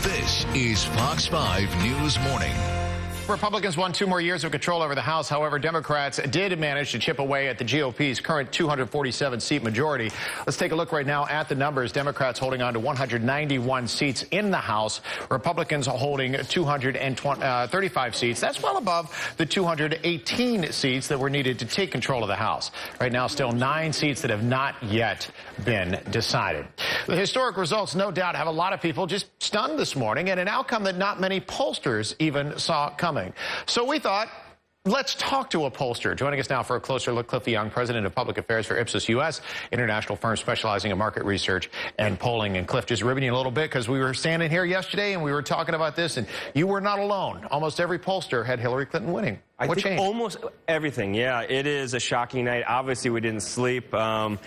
This is Fox 5 News Morning. Republicans won 2 more years of control over the House. However, Democrats did manage to chip away at the GOP's current 247-seat majority. Let's take a look right now at the numbers. Democrats holding on to 191 seats in the House. Republicans holding 235 seats. That's well above the 218 seats that were needed to take control of the House. Right now, still 9 seats that have not yet been decided. The historic results, no doubt, have a lot of people just stunned this morning, and an outcome that not many pollsters even saw coming. So we thought, let's talk to a pollster. Joining us now for a closer look, Cliff Young, President of Public Affairs for Ipsos U.S., international firm specializing in market research and polling. And Cliff, just ribbing you a little bit because we were standing here yesterday and we were talking about this, and you were not alone. Almost every pollster had Hillary Clinton winning. What changed? Almost everything. Yeah, it is a shocking night. Obviously, we didn't sleep. Need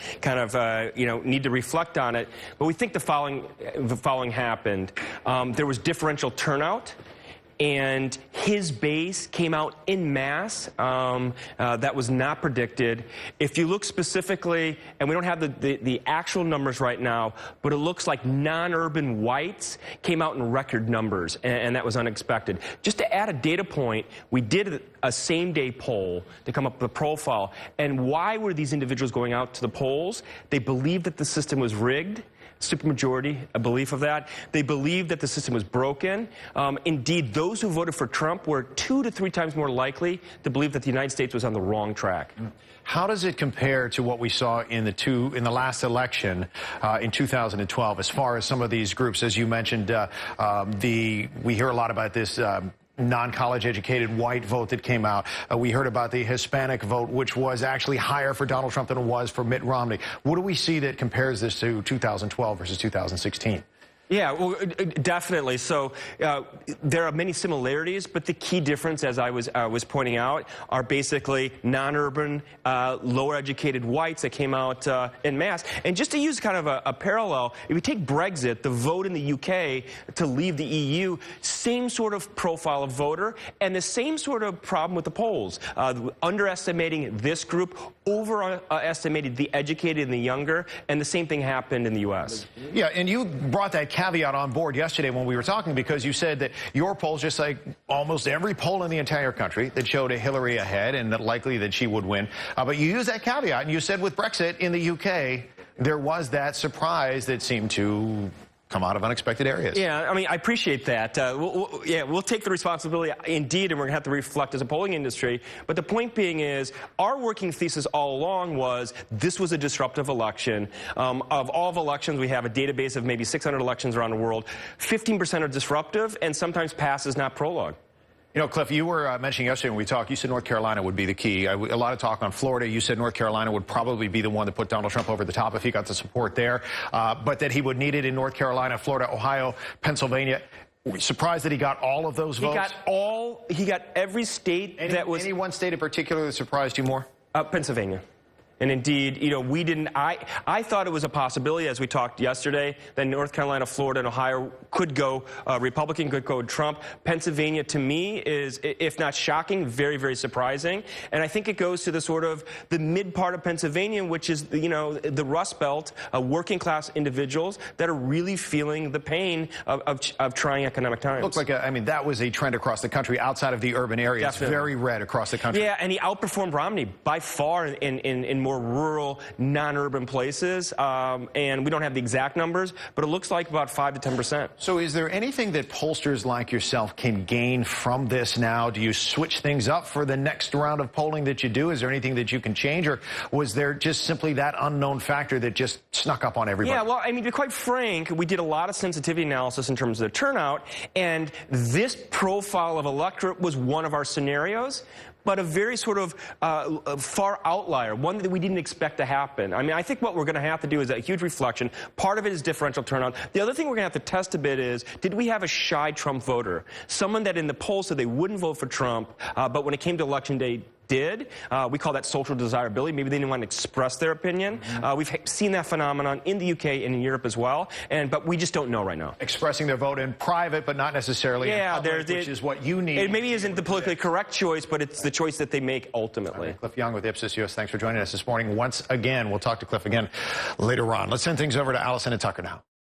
to reflect on it. But we think the following happened. There was differential turnout. And his base came out en masse. That was not predicted. If you look specifically, and we don't have the actual numbers right now, but it looks like non-urban whites came out in record numbers, and that was unexpected. Just to add a data point, we did a same-day poll to come up with a profile. And why were these individuals going out to the polls? They believed that the system was rigged. Supermajority, a belief of that. They believed that the system was broken. Indeed, those who voted for Trump were 2 to 3 times more likely to believe that the United States was on the wrong track. How does it compare to what we saw in the last election in 2012, as far as some of these groups? As you mentioned, we hear a lot about this non-college educated white vote that came out. We heard about the Hispanic vote, which was actually higher for Donald Trump than it was for Mitt Romney. What do we see that compares this to 2012 versus 2016? Yeah, well, definitely. So there are many similarities, but the key difference, as I was pointing out, are basically non-urban, lower-educated whites that came out en masse. And just to use kind of a parallel, if we take Brexit, the vote in the UK to leave the EU, same sort of profile of voter, and the same sort of problem with the polls. Underestimating this group, overestimated the educated and the younger, and the same thing happened in the U.S. Yeah, and you brought that caveat on board yesterday when we were talking, because you said that your polls, just like almost every poll in the entire country, that showed a Hillary ahead and that likely that she would win. But you used that caveat, and you said with Brexit in the UK, there was that surprise that seemed to come out of unexpected areas. Yeah, I mean, I appreciate that. We'll take the responsibility, indeed, and we're going to have to reflect as a polling industry. But the point being is, our working thesis all along was this was a disruptive election. Of all of elections, we have a database of maybe 600 elections around the world. 15% are disruptive, and sometimes pass is not prologue. You know, Cliff, you were mentioning yesterday when we talked, you said North Carolina would be the key. A lot of talk on Florida. You said North Carolina would probably be the one that put Donald Trump over the top if he got the support there, but that he would need it in North Carolina, Florida, Ohio, Pennsylvania. Surprised that he got all of those votes? He got every state that was... Any one state in particular that surprised you more? Pennsylvania. And indeed, you know, we didn't, I thought it was a possibility, as we talked yesterday, that North Carolina, Florida, and Ohio could go Republican, could go Trump. Pennsylvania, to me, is, if not shocking, very, very surprising. And I think it goes to the sort of the mid part of Pennsylvania, which is, you know, the Rust Belt, working class individuals that are really feeling the pain of trying economic times. Looks like, I mean, that was a trend across the country outside of the urban areas. Definitely. Very red across the country. Yeah, and he outperformed Romney by far in more rural, non-urban places, and we don't have the exact numbers, but it looks like about 5 to 10%. So is there anything that pollsters like yourself can gain from this now? Do you switch things up for the next round of polling that you do? Is there anything that you can change, or was there just simply that unknown factor that just snuck up on everybody? Yeah, well, I mean, to be quite frank, we did a lot of sensitivity analysis in terms of the turnout, and this profile of electorate was one of our scenarios, but a very sort of far outlier, one that we didn't expect to happen. I mean, I think what we're going to have to do is a huge reflection. Part of it is differential turnout. The other thing we're going to have to test a bit is, did we have a shy Trump voter? Someone that in the polls said they wouldn't vote for Trump, but when it came to Election Day, did. We call that social desirability. Maybe they didn't want to express their opinion. We've seen that phenomenon in the UK and in Europe as well, but we just don't know right now. Expressing their vote in private, but not necessarily in public, which is what you need. It maybe isn't the politically correct choice, but it's the choice that they make ultimately. Right. Cliff Young with Ipsos US, thanks for joining us this morning. Once again, we'll talk to Cliff again later on. Let's send things over to Allison and Tucker now.